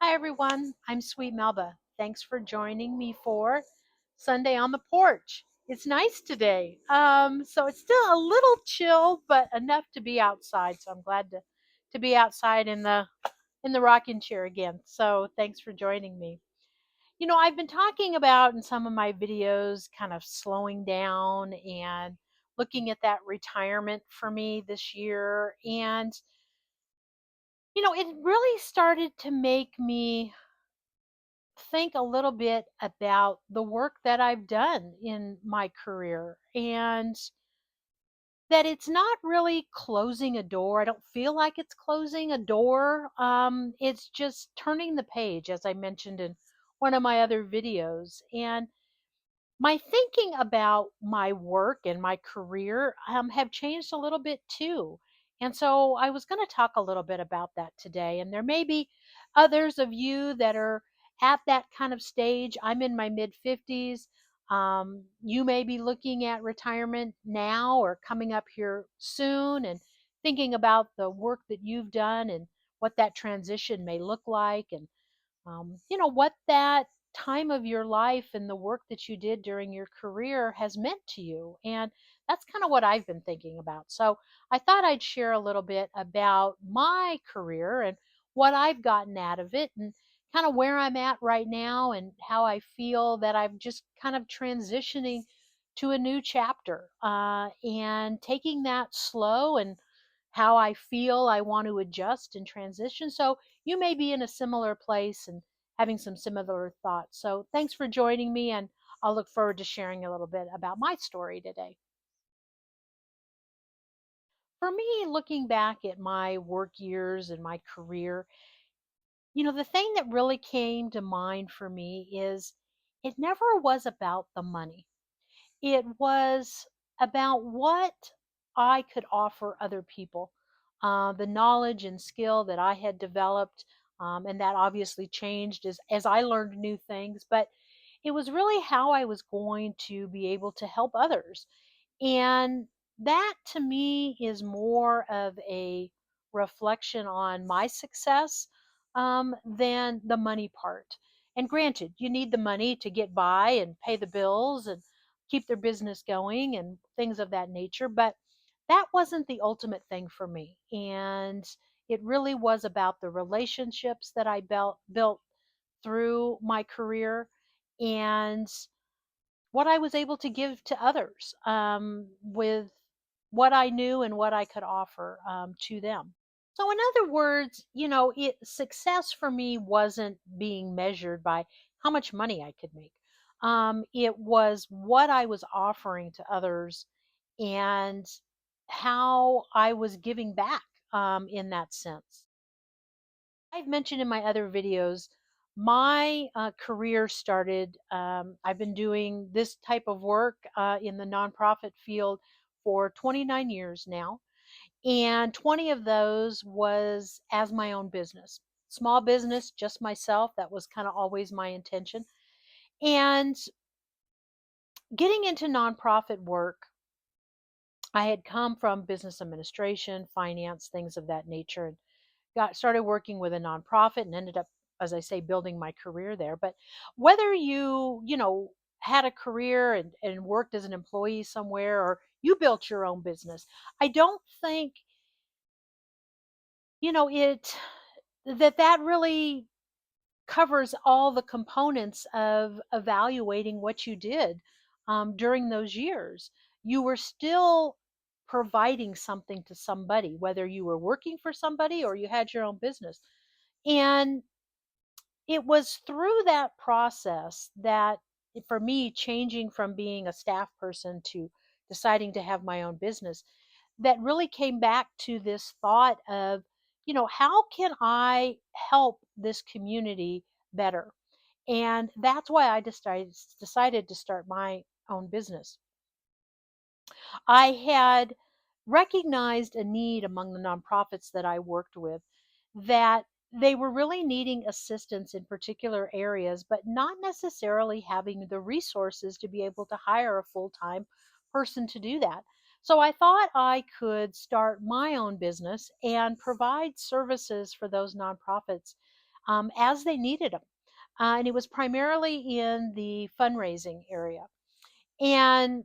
Hi, everyone. I'm Sweet Melba. Thanks for joining me for Sunday on the Porch. It's nice today. So it's still a little chill, but enough to be outside. So I'm glad to be outside in the rocking chair again. So thanks for joining me. I've been talking about in some of my videos kind of slowing down and looking at that retirement for me this year. And it really started to make me think a little bit about the work that I've done in my career and that it's not really closing a door. I don't feel like it's closing a door. It's just turning the page, as I mentioned in one of my other videos. And my thinking about my work and my career have changed a little bit too. And so I was going to talk a little bit about that today. And there may be others of you that are at that kind of stage. I'm in my mid 50s. You may be looking at retirement now or coming up here soon and thinking about the work that you've done and what that transition may look like. And what that time of your life and the work that you did during your career has meant to you. And that's kind of what I've been thinking about. So I thought I'd share a little bit about my career and what I've gotten out of it and kind of where I'm at right now and how I feel that I'm just kind of transitioning to a new chapter and taking that slow and how I feel I want to adjust and transition. So you may be in a similar place and having some similar thoughts. So thanks for joining me, and I'll look forward to sharing a little bit about my story today. For me, looking back at my work years and my career, the thing that really came to mind for me is it never was about the money. It was about what I could offer other people, the knowledge and skill that I had developed, and that obviously changed as I learned new things. But it was really how I was going to be able to help others. And that to me is more of a reflection on my success than the money part. And granted, you need the money to get by and pay the bills and keep their business going and things of that nature. But that wasn't the ultimate thing for me. And it really was about the relationships that I built through my career and what I was able to give to others with what I knew and what I could offer to them. So, in other words, success for me wasn't being measured by how much money I could make. It was what I was offering to others and how I was giving back in that sense. I've mentioned in my other videos, my career started. I've been doing this type of work in the nonprofit field for 29 years now, and 20 of those was as my own business. Small business, just myself. That was kind of always my intention. And getting into nonprofit work, I had come from business administration, finance, things of that nature, and got started working with a nonprofit and ended up, as I say, building my career there. But whether you had a career and worked as an employee somewhere or you built your own business, I don't think, it that really covers all the components of evaluating what you did during those years. You were still providing something to somebody, whether you were working for somebody or you had your own business. And it was through that process that, for me, changing from being a staff person to deciding to have my own business, that really came back to this thought of, how can I help this community better? And that's why I decided to start my own business. I had recognized a need among the nonprofits that I worked with that they were really needing assistance in particular areas, but not necessarily having the resources to be able to hire a full time person to do that. So I thought I could start my own business and provide services for those nonprofits as they needed them. And it was primarily in the fundraising area. And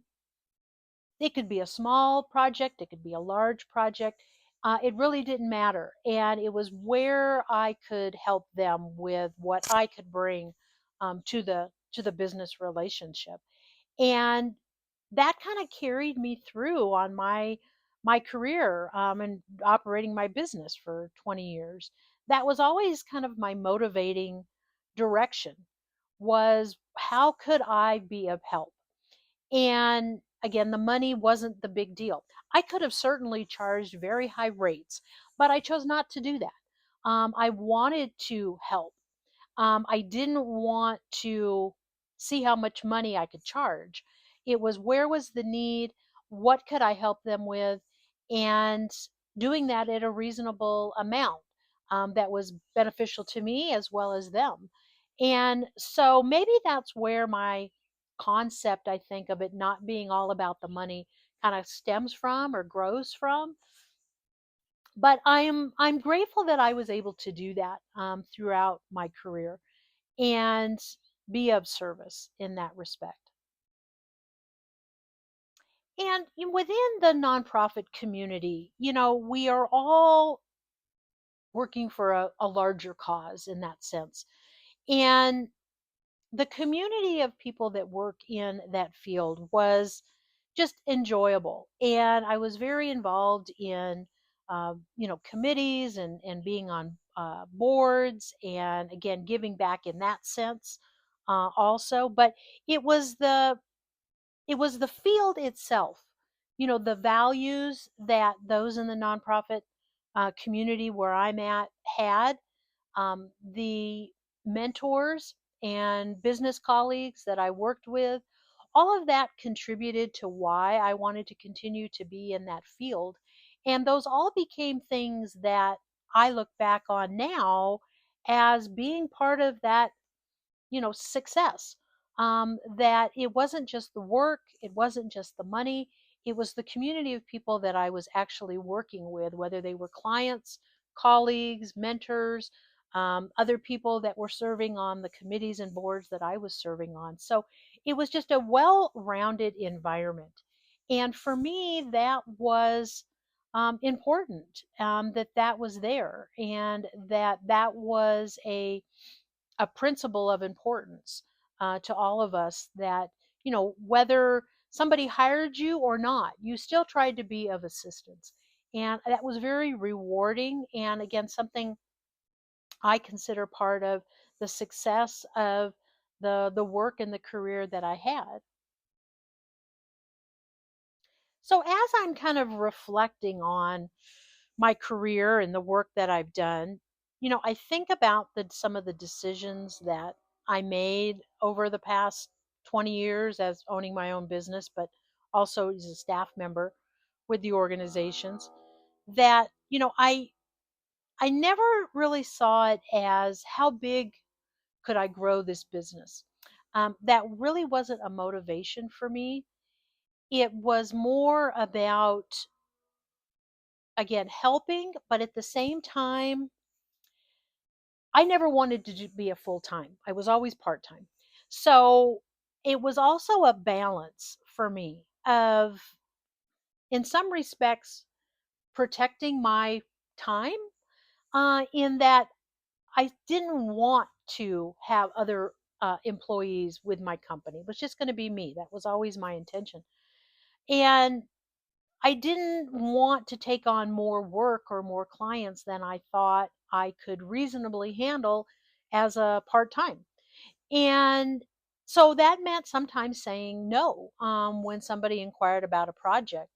it could be a small project, it could be a large project. It really didn't matter. And it was where I could help them with what I could bring to the business relationship. And that kind of carried me through on my career, and operating my business for 20 years. That was always kind of my motivating direction, was how could I be of help? And again, the money wasn't the big deal. I could have certainly charged very high rates, but I chose not to do that. I wanted to help. I didn't want to see how much money I could charge. It was, where was the need? What could I help them with? And doing that at a reasonable amount, that was beneficial to me as well as them. And so maybe that's where my concept, I think, of it not being all about the money kind of stems from or grows from. But I'm grateful that I was able to do that, throughout my career, and be of service in that respect. And within the nonprofit community, we are all working for a larger cause in that sense. And the community of people that work in that field was just enjoyable. And I was very involved in, committees, and being on boards, and again, giving back in that sense, also. But it was the it was the field itself, the values that those in the nonprofit community where I'm at had, the mentors and business colleagues that I worked with, all of that contributed to why I wanted to continue to be in that field. And those all became things that I look back on now as being part of that, success. That it wasn't just the work, it wasn't just the money, it was the community of people that I was actually working with, whether they were clients, colleagues, mentors, other people that were serving on the committees and boards that I was serving on. So it was just a well rounded environment. And for me, that was, important, that that was there, and that was a principle of importance, to all of us, that, whether somebody hired you or not, you still tried to be of assistance. And that was very rewarding. And again, something I consider part of the success of the work and the career that I had. So as I'm kind of reflecting on my career and the work that I've done, I think about some of the decisions that I made over the past 20 years as owning my own business, but also as a staff member with the organizations, that, I never really saw it as how big could I grow this business. That really wasn't a motivation for me. It was more about, again, helping, but at the same time, I never wanted to be a full time. I was always part time. So it was also a balance for me of, in some respects, protecting my time, in that I didn't want to have other employees with my company. It was just going to be me. That was always my intention. And I didn't want to take on more work or more clients than I thought I could reasonably handle as a part time. And so that meant sometimes saying no, when somebody inquired about a project,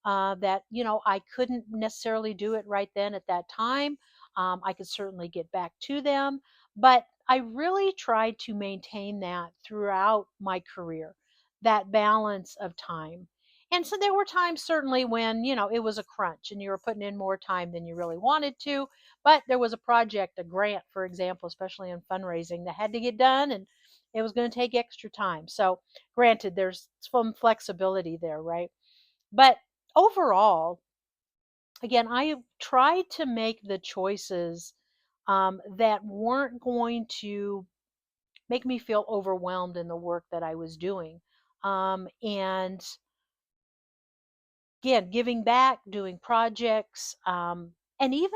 that, I couldn't necessarily do it right then at that time. I could certainly get back to them, but I really tried to maintain that throughout my career, that balance of time. And so there were times certainly when, it was a crunch and you were putting in more time than you really wanted to, but there was a project, a grant, for example, especially in fundraising, that had to get done, and it was going to take extra time. So, granted, there's some flexibility there, right? But overall, again, I tried to make the choices, that weren't going to make me feel overwhelmed in the work that I was doing. And again, giving back, doing projects, and even,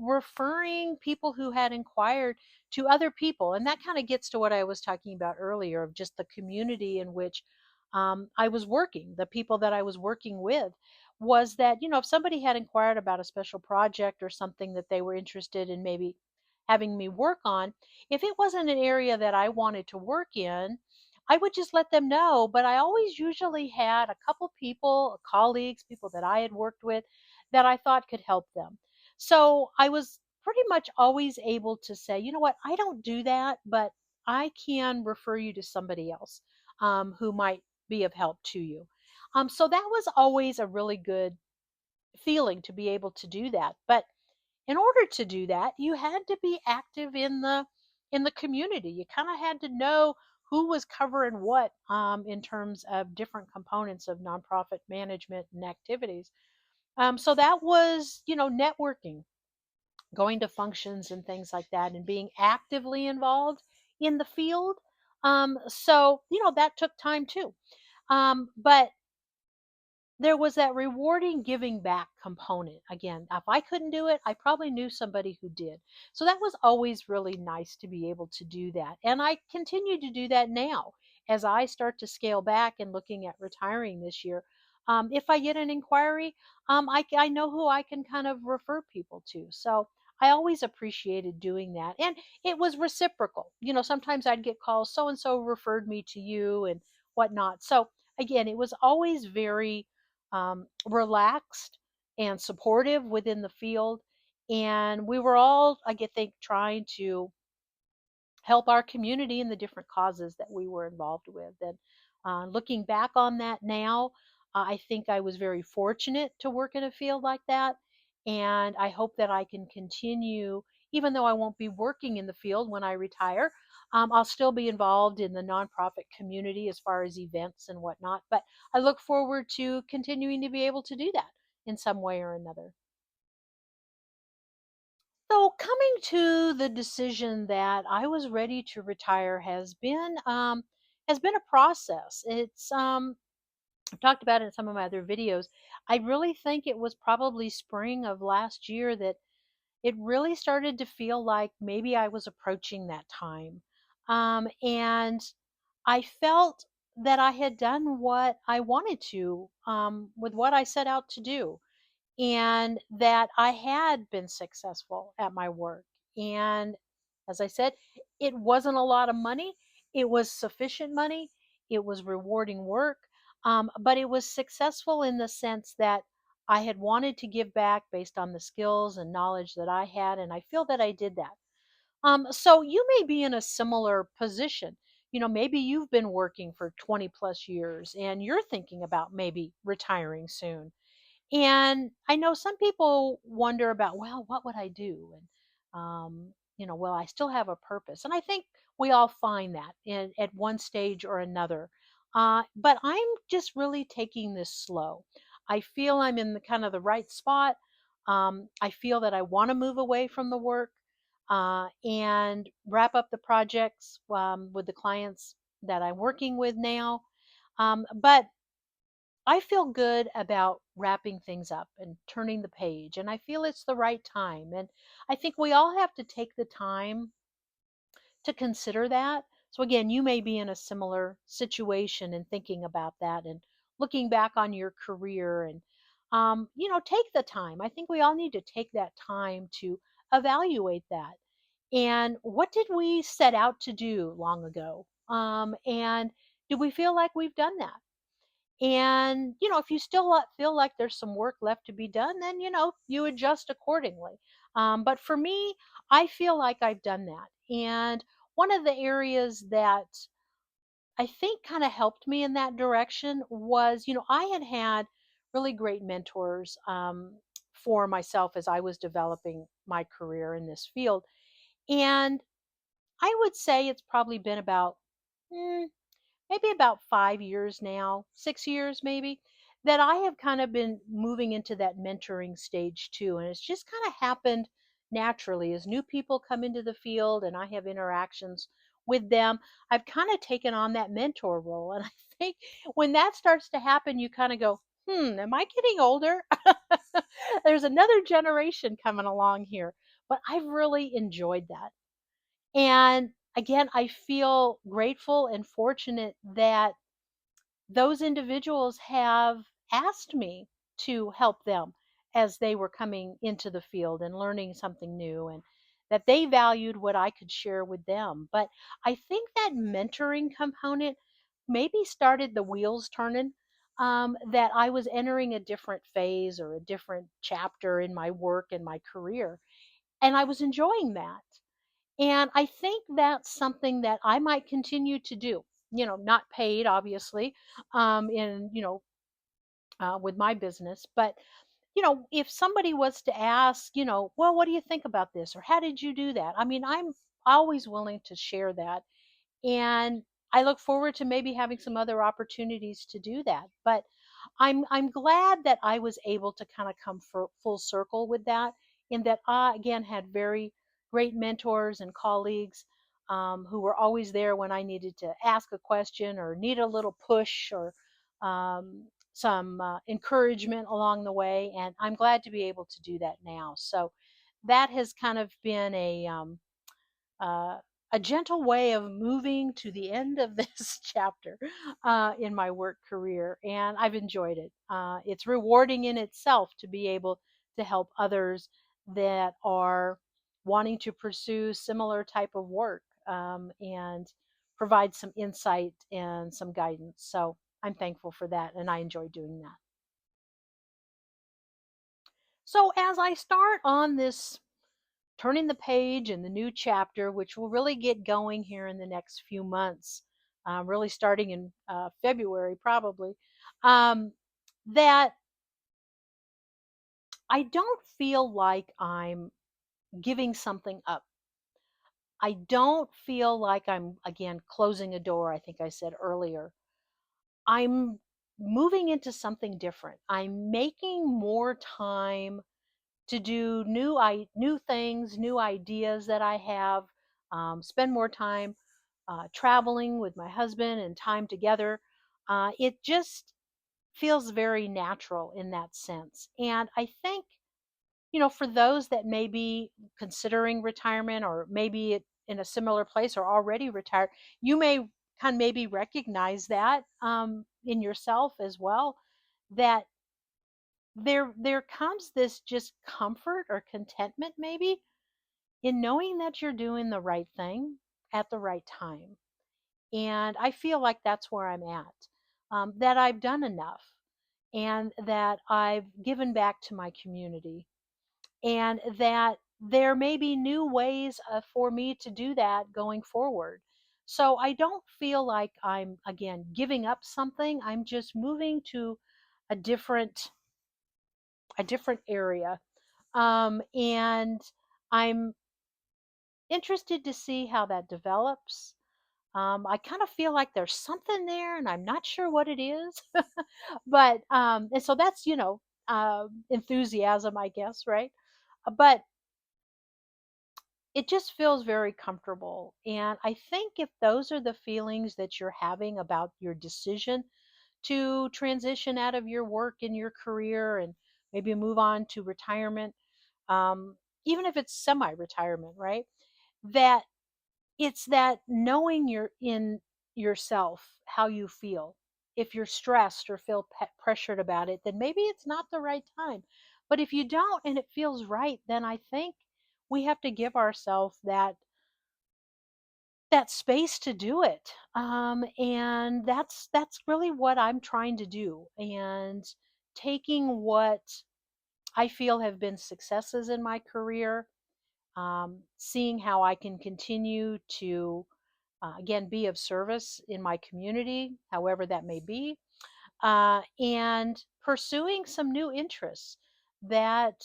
referring people who had inquired to other people. And that kind of gets to what I was talking about earlier of just the community in which I was working, the people that I was working with. Was that, if somebody had inquired about a special project or something that they were interested in maybe having me work on, if it wasn't an area that I wanted to work in, I would just let them know, but I always usually had a couple people, colleagues, people that I had worked with that I thought could help them. So I was pretty much always able to say, you know what, I don't do that, but I can refer you to somebody else who might be of help to you. So that was always a really good feeling to be able to do that. But in order to do that, you had to be active in the community. You kind of had to know who was covering what in terms of different components of nonprofit management and activities. So that was, networking, going to functions and things like that, and being actively involved in the field. So that took time too. But there was that rewarding giving back component. Again, if I couldn't do it, I probably knew somebody who did. So that was always really nice to be able to do that. And I continue to do that now as I start to scale back and looking at retiring this year. If I get an inquiry, I know who I can kind of refer people to. So I always appreciated doing that. And it was reciprocal. Sometimes I'd get calls, so and so referred me to you and whatnot. So again, it was always very relaxed and supportive within the field. And we were all, think, trying to help our community in the different causes that we were involved with. And looking back on that now, I think I was very fortunate to work in a field like that. And I hope that I can continue, even though I won't be working in the field when I retire. I'll still be involved in the nonprofit community as far as events and whatnot. But I look forward to continuing to be able to do that in some way or another. So coming to the decision that I was ready to retire has been a process. It's I've talked about it in some of my other videos. I really think it was probably spring of last year that it really started to feel like maybe I was approaching that time. And I felt that I had done what I wanted to with what I set out to do, and that I had been successful at my work. And as I said, it wasn't a lot of money, it was sufficient money, it was rewarding work, but it was successful in the sense that I had wanted to give back based on the skills and knowledge that I had, and I feel that I did that. So you may be in a similar position. Maybe you've been working for 20 plus years and you're thinking about maybe retiring soon, and I know some people wonder about, well, what would I do? And, will I still have a purpose? And I think we all find that at one stage or another. But I'm just really taking this slow. I feel I'm in the kind of the right spot. I feel that I want to move away from the work and wrap up the projects with the clients that I'm working with now. But I feel good about wrapping things up and turning the page, and I feel it's the right time. And I think we all have to take the time to consider that. So, again, you may be in a similar situation and thinking about that and looking back on your career and, take the time. I think we all need to take that time to evaluate that. And what did we set out to do long ago? And do we feel like we've done that? And, if you still feel like there's some work left to be done, then, you adjust accordingly. But for me, I feel like I've done that. And one of the areas that I think kind of helped me in that direction was, I had had really great mentors for myself as I was developing my career in this field. And I would say it's probably been about mm, maybe about 5 years now, 6 years maybe, that I have kind of been moving into that mentoring stage too, and it's just kind of happened naturally as new people come into the field and I have interactions with them. I've kind of taken on that mentor role. And I think when that starts to happen, you kind of go, am I getting older? There's another generation coming along here. But I've really enjoyed that. And again, I feel grateful and fortunate that those individuals have asked me to help them as they were coming into the field and learning something new, and that they valued what I could share with them. But I think that mentoring component maybe started the wheels turning, that I was entering a different phase or a different chapter in my work and my career. And I was enjoying that. And I think that's something that I might continue to do, not paid, obviously, with my business. But, if somebody was to ask, well, what do you think about this? Or how did you do that? I mean, I'm always willing to share that. And I look forward to maybe having some other opportunities to do that. But I'm glad that I was able to kind of come full circle with that, in that I again had very great mentors and colleagues, who were always there when I needed to ask a question or need a little push or some encouragement along the way. And I'm glad to be able to do that now. So that has kind of been uh, a gentle way of moving to the end of this chapter in my work career, and I've enjoyed it. It's rewarding in itself to be able to help others that are wanting to pursue similar type of work, and provide some insight and some guidance. So I'm thankful for that, and I enjoy doing that. So as I start on this turning the page in the new chapter, which will really get going here in the next few months, really starting in February, probably, that I don't feel like I'm giving something up. I don't feel like I'm, again, closing a door, I think I said earlier. I'm moving into something different. I'm making more time to do new things, new ideas that I have. Spend more time traveling with my husband and time together. It just feels very natural in that sense. And I think, for those that may be considering retirement, or maybe in a similar place or already retired, you may kind of maybe recognize that in yourself as well, that there comes this just comfort or contentment maybe in knowing that you're doing the right thing at the right time. And I feel like that's where I'm at, that I've done enough and that I've given back to my community, and that there may be new ways for me to do that going forward. So I don't feel like I'm, again, giving up something. I'm just moving to a different a different area, and I'm interested to see how that develops. I kind of feel like there's something there, and I'm not sure what it is. But and so that's, enthusiasm, I guess, right? But it just feels very comfortable, and I think if those are the feelings that you're having about your decision to transition out of your work in your career and maybe move on to retirement, um, even if it's semi-retirement, right? That it's that knowing you're in yourself how you feel. If you're stressed or feel pressured about it, then maybe it's not the right time. But if you don't and it feels right, then I think we have to give ourselves that space to do it. And that's really what I'm trying to do. And taking what I feel have been successes in my career, seeing how I can continue to, again, be of service in my community, however that may be, and pursuing some new interests that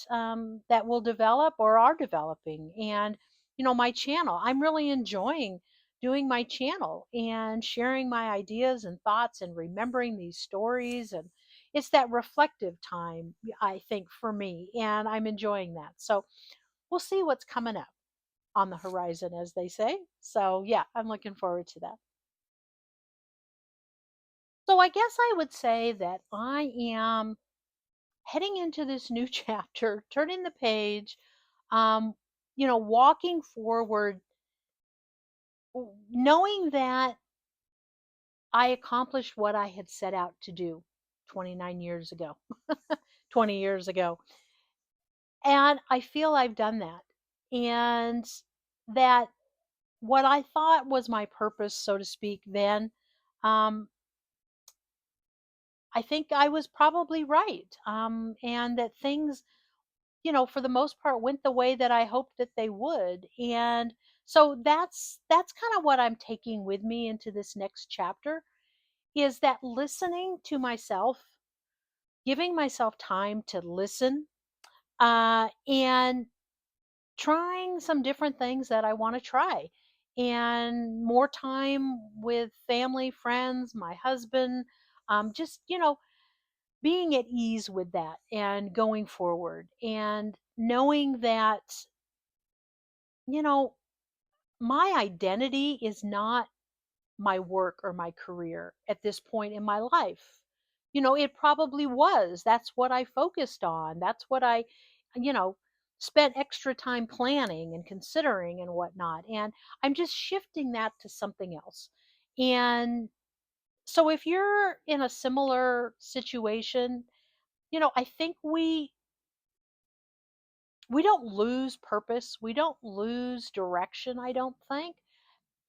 will develop or are developing. And my channel, I'm really enjoying doing my channel and sharing my ideas and thoughts and remembering these stories, and it's that reflective time, I think, for me, and I'm enjoying that. So we'll see what's coming up on the horizon, as they say. So, yeah, I'm looking forward to that. So, I guess I would say that I am heading into this new chapter, turning the page, um, walking forward, knowing that I accomplished what I had set out to do 29 years ago, 20 years ago. And I feel I've done that. And that what I thought was my purpose, so to speak, then, um, I think I was probably right. And that things, for the most part, went the way that I hoped that they would. And so that's kind of what I'm taking with me into this next chapter, is that listening to myself, giving myself time to listen, and trying some different things that I want to try, and more time with family, friends, my husband, just, being at ease with that and going forward and knowing that, you know, my identity is not my work or my career at this point in my life. It probably was. That's what I focused on. That's what I, you know, spent extra time planning and considering and whatnot. And I'm just shifting that to something else. And so if you're in a similar situation, I think we don't lose purpose. We don't lose direction, I don't think.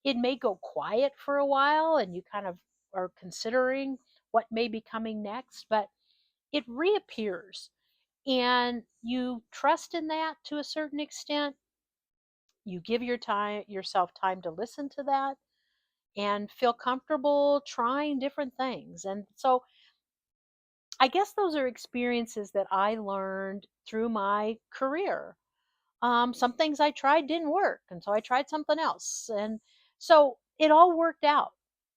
It may go quiet for a while and you kind of are considering what may be coming next, but it reappears and you trust in that to a certain extent. You give yourself time to listen to that and feel comfortable trying different things. And so I guess those are experiences that I learned through my career. Some things I tried didn't work, and so I tried something else. And so it all worked out.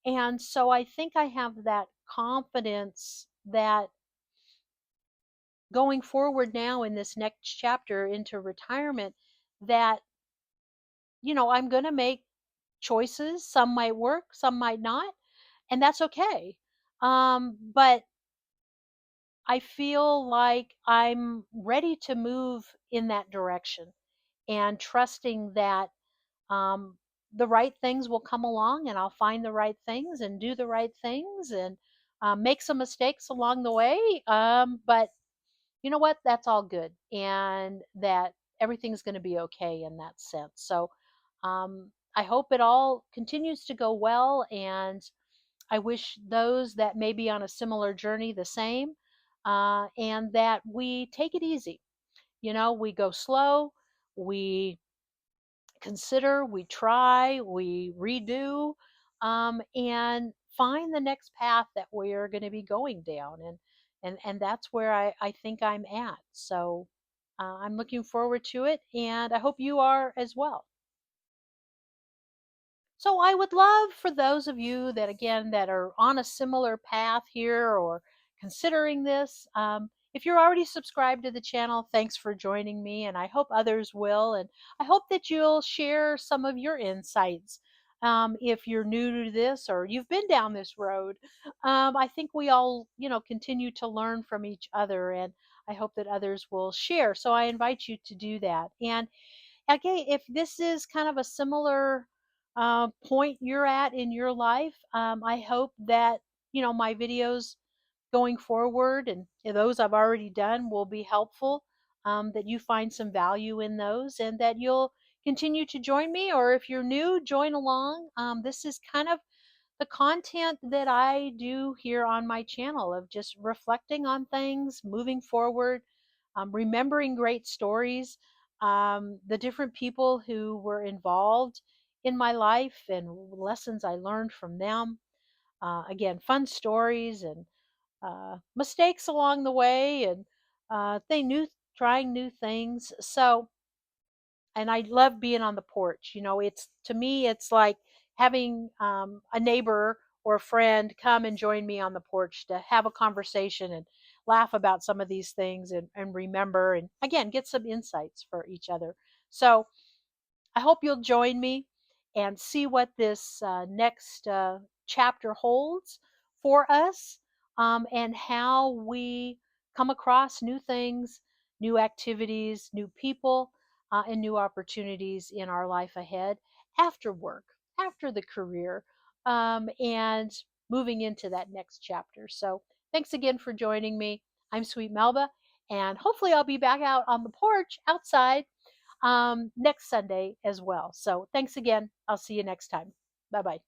And so I think I have that confidence that going forward now in this next chapter into retirement, that, I'm going to make choices. Some might work, some might not, and that's okay. But I feel like I'm ready to move in that direction and trusting that, um, the right things will come along and I'll find the right things and do the right things and make some mistakes along the way. But you know what? That's all good. And that everything's going to be okay in that sense. So I hope it all continues to go well. And I wish those that may be on a similar journey the same, and that we take it easy. We go slow. We consider, we try, we redo, and find the next path that we're going to be going down. And that's where I think I'm at. So I'm looking forward to it, and I hope you are as well. So I would love for those of you that, again, that are on a similar path here or considering this. If you're already subscribed to the channel, thanks for joining me, and I hope others will. And I hope that you'll share some of your insights. If you're new to this or you've been down this road, I think we all, continue to learn from each other, and I hope that others will share. So I invite you to do that. And okay, if this is kind of a similar point you're at in your life, I hope that, my videos going forward and those I've already done will be helpful, that you find some value in those and that you'll continue to join me. Or if you're new, join along. This is kind of the content that I do here on my channel, of just reflecting on things, moving forward, remembering great stories, the different people who were involved in my life and lessons I learned from them. Again, fun stories and mistakes along the way, and they knew trying new things. So, and I love being on the porch. It's, to me, it's like having a neighbor or a friend come and join me on the porch to have a conversation and laugh about some of these things, and remember, and again, get some insights for each other. So I hope you'll join me and see what this next chapter holds for us, and how we come across new things, new activities, new people, and new opportunities in our life ahead after work, after the career, and moving into that next chapter. So, thanks again for joining me. I'm Sweet Melba, and hopefully, I'll be back out on the porch outside next Sunday as well. So thanks again. I'll see you next time. Bye bye.